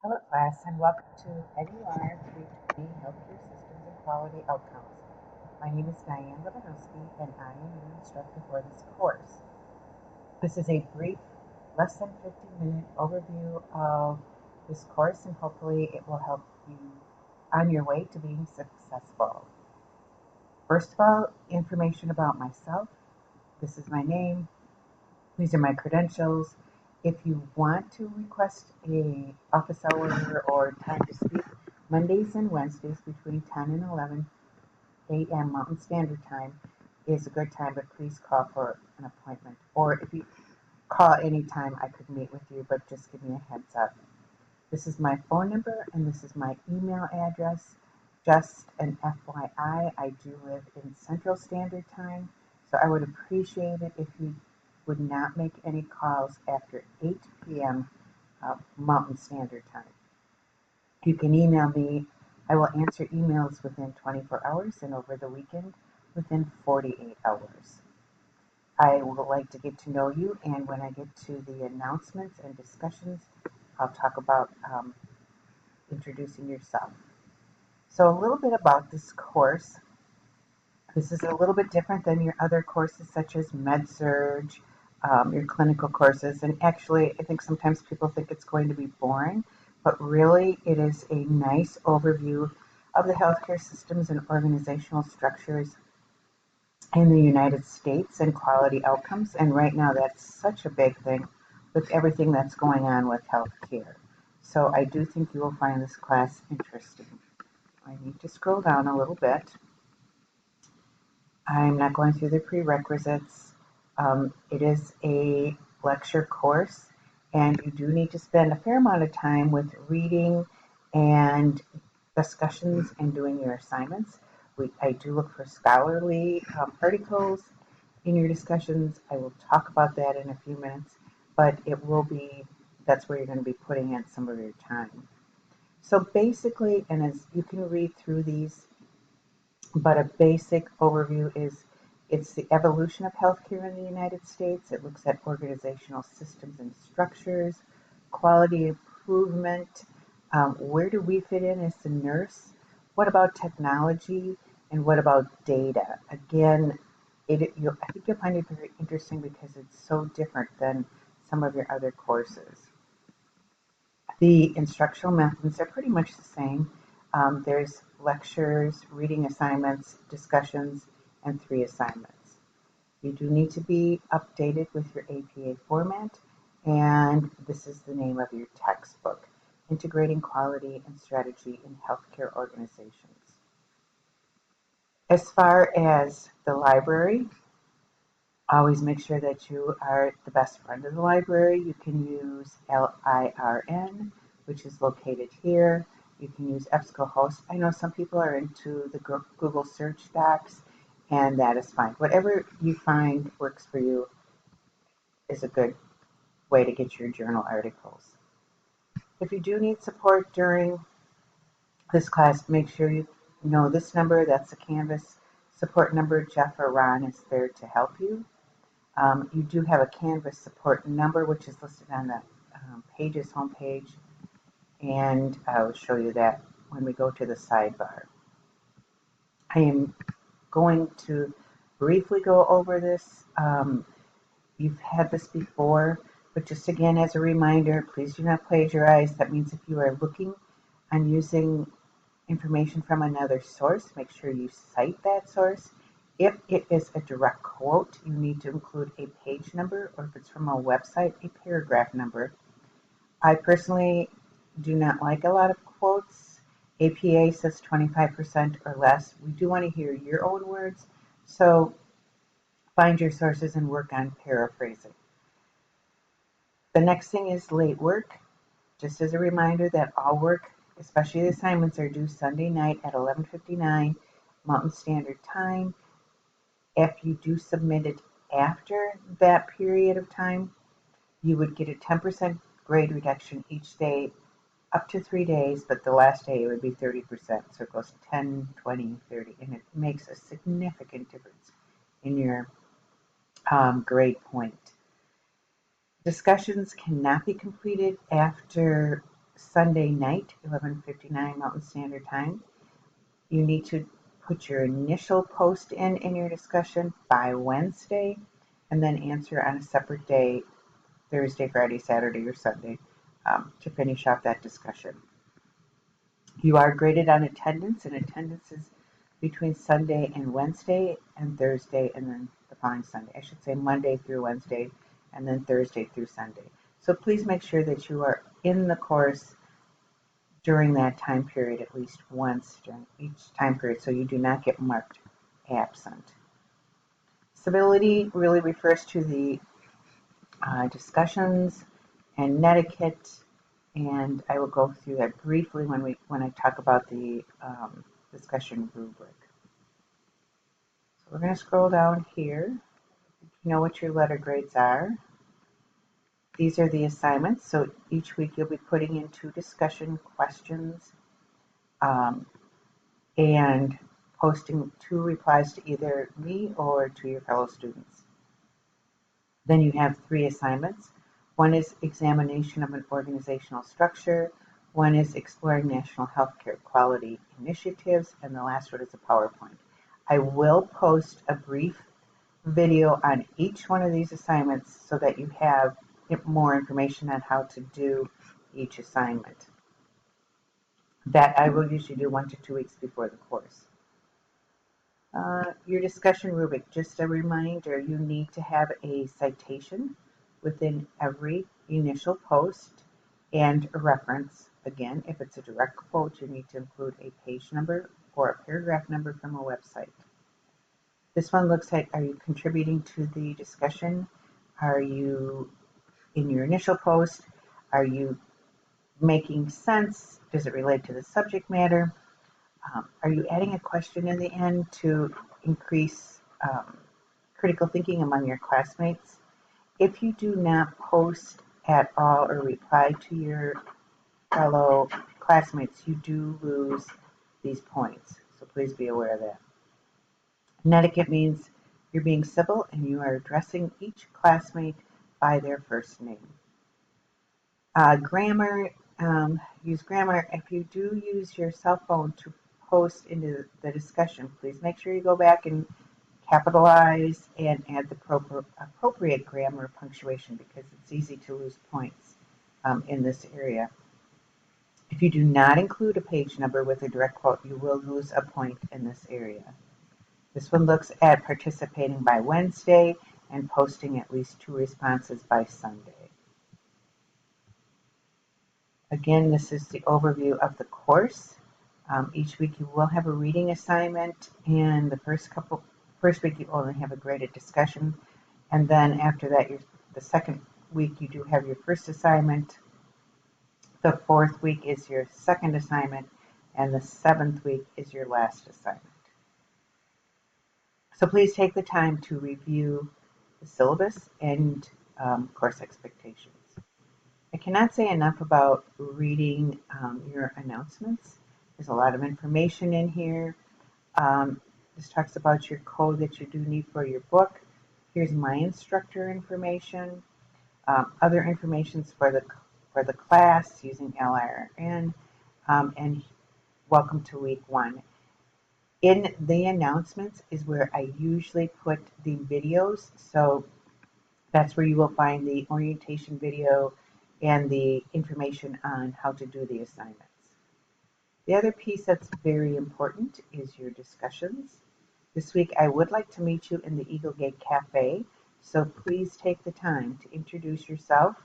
Hello class and welcome to NUR 320 Healthcare Systems and Quality Outcomes. My name is Diane Lebanowski and I am your instructor for this course. This is a brief, less than 15-minute overview of this course and hopefully it will help you on your way to being successful. First of all, information about myself. This is my name. These are my credentials. If you want to request a office hour or time to speak, Mondays and Wednesdays between 10 and 11 a.m. Mountain Standard Time is a good time, but please call for an appointment. Or if you call anytime, I could meet with you, but just give me a heads up. This is my phone number and this is my email address. Just an FYI, I do live in Central Standard Time, so I would appreciate it if you would not make any calls after 8 p.m. Mountain Standard Time. You can email me. I will answer emails within 24 hours and over the weekend within 48 hours. I would like to get to know you, and when I get to the announcements and discussions, I'll talk about introducing yourself. So a little bit about this course. This is a little bit different than your other courses such as MedSurg, your clinical courses. And actually, I think sometimes people think it's going to be boring, but really it is a nice overview of the healthcare systems and organizational structures in the United States and quality outcomes. And right now, that's such a big thing with everything that's going on with healthcare. So I do think you will find this class interesting. I need to scroll down a little bit. I'm not going through the prerequisites. It is a lecture course, and you do need to spend a fair amount of time with reading and discussions and doing your assignments. I do look for scholarly articles in your discussions. I will talk about that in a few minutes, but that's where you're going to be putting in some of your time. So basically, and as you can read through these, but a basic overview is it's the evolution of healthcare in the United States. It looks at organizational systems and structures, quality improvement, where do we fit in as the nurse, what about technology, and what about data. Again, I think you'll find it very interesting because it's so different than some of your other courses. The instructional methods are pretty much the same. There's lectures, reading assignments, discussions, and 3 assignments. You do need to be updated with your APA format, and this is the name of your textbook, Integrating Quality and Strategy in Healthcare Organizations. As far as the library, always make sure that you are the best friend of the library. You can use LIRN, which is located here. You can use EBSCOhost. I know some people are into the Google search docs, and that is fine. Whatever you find works for you is a good way to get your journal articles. If you do need support during this class, make sure you know this number. That's the Canvas support number. Jeff or Ron is there to help you. You do have a Canvas support number, which is listed on the page's homepage, and I'll show you that when we go to the sidebar. I am going to briefly go over this. You've had this before, but just again as a reminder, please do not plagiarize. That means if you are looking and using information from another source, make sure you cite that source. If it is a direct quote, you need to include a page number, or if it's from a website, a paragraph number. I personally do not like a lot of quotes. APA says 25% or less. We do want to hear your own words, so find your sources and work on paraphrasing. The next thing is late work. Just as a reminder that all work, especially the assignments, are due Sunday night at 11:59 Mountain Standard Time. If you do submit it after that period of time, you would get a 10% grade reduction each day up to 3 days, but the last day it would be 30%. So it goes 10, 20, 30, and it makes a significant difference in your grade point. Discussions cannot be completed after Sunday night, 11:59 Mountain Standard Time. You need to put your initial post in your discussion by Wednesday, and then answer on a separate day, Thursday, Friday, Saturday, or Sunday, to finish off that discussion. You are graded on attendance, and attendance is between Sunday and Wednesday, and Thursday, and then the following Sunday. I should say Monday through Wednesday, and then Thursday through Sunday. So please make sure that you are in the course during that time period at least once during each time period, so you do not get marked absent. Civility really refers to the discussions and netiquette, and I will go through that briefly when I talk about the discussion rubric. So we're going to scroll down here. You know what your letter grades are. These are the assignments. So each week you'll be putting in 2 discussion questions and posting 2 replies to either me or to your fellow students. Then you have 3 assignments. One is examination of an organizational structure. One is exploring national healthcare quality initiatives. And the last one is a PowerPoint. I will post a brief video on each one of these assignments so that you have more information on how to do each assignment. That I will usually do 1 to 2 weeks before the course. Your discussion rubric, just a reminder, you need to have a citation within every initial post and a reference. Again, if it's a direct quote, you need to include a page number or a paragraph number from a website. This one looks at, are you contributing to the discussion? Are you, in your initial post, are you making sense? Does it relate to the subject matter? Are you adding a question in the end to increase critical thinking among your classmates? If you do not post at all or reply to your fellow classmates, you do lose these points. So please be aware of that. Netiquette means you're being civil and you are addressing each classmate by their first name. Grammar, use grammar. If you do use your cell phone to post into the discussion, please make sure you go back and capitalize and add the appropriate grammar punctuation, because it's easy to lose points in this area. If you do not include a page number with a direct quote, you will lose a point in this area. This one looks at participating by Wednesday and posting at least 2 responses by Sunday. Again, this is the overview of the course. Each week you will have a reading assignment, and the first week you only have a graded discussion, and then after that, the second week you do have your first assignment. The 4th week is your second assignment, and the 7th week is your last assignment. So please take the time to review the syllabus and course expectations. I cannot say enough about reading your announcements. There's a lot of information in here. This talks about your code that you do need for your book. Here's my instructor information. Other informations for the class using LIRN, and welcome to week 1. In the announcements is where I usually put the videos, so that's where you will find the orientation video and the information on how to do the assignments. The other piece that's very important is your discussions. This week I would like to meet you in the Eagle Gate Cafe, so please take the time to introduce yourself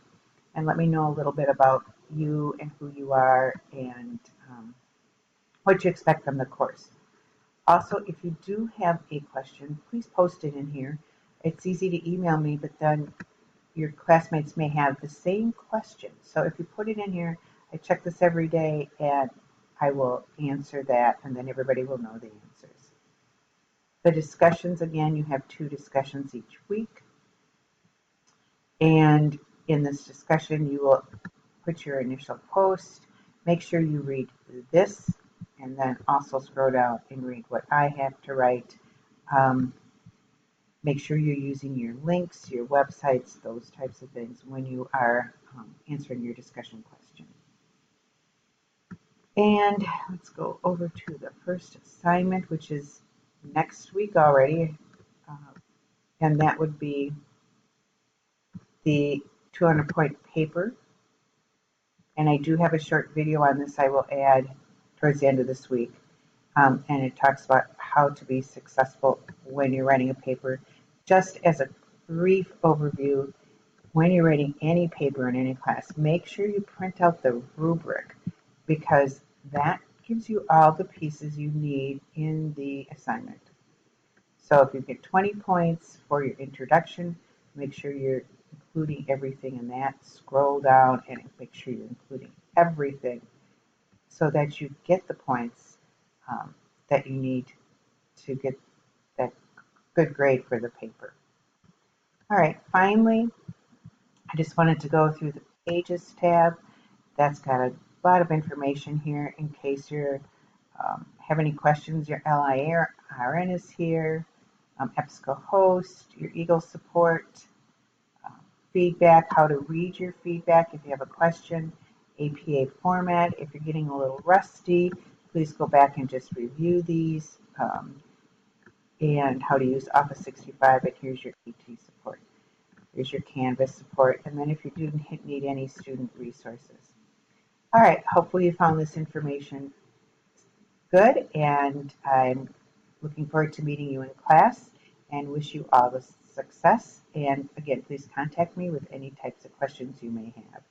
and let me know a little bit about you and who you are and what you expect from the course. Also, if you do have a question, please post it in here. It's easy to email me, but then your classmates may have the same question. So if you put it in here, I check this every day and I will answer that, and then everybody will know the answers. The discussions, again, you have 2 discussions each week. And in this discussion, you will put your initial post. Make sure you read this, and then also scroll down and read what I have to write. Make sure you're using your links, your websites, those types of things when you are answering your discussion question. And let's go over to the first assignment, which is next week already. Uh, and that would be the 200-point paper. And I do have a short video on this I will add towards the end of this week. And it talks about how to be successful when you're writing a paper. Just as a brief overview, when you're writing any paper in any class, make sure you print out the rubric because that gives you all the pieces you need in the assignment. So if you get 20 points for your introduction, make sure you're including everything in that. Scroll down and make sure you're including everything so that you get the points that you need to get that good grade for the paper. All right, finally, I just wanted to go through the Pages tab. That's got a lot of information here in case you have any questions. Your LIRN is here, EBSCOhost, your Eagle support, um, feedback, how to read your feedback if you have a question, APA format. If you're getting a little rusty, please go back and just review these, and how to use Office 65. And here's your ET support. Here's your Canvas support. And then if you do need any student resources. All right, hopefully you found this information good, and I'm looking forward to meeting you in class and wish you all the success. And again, please contact me with any types of questions you may have.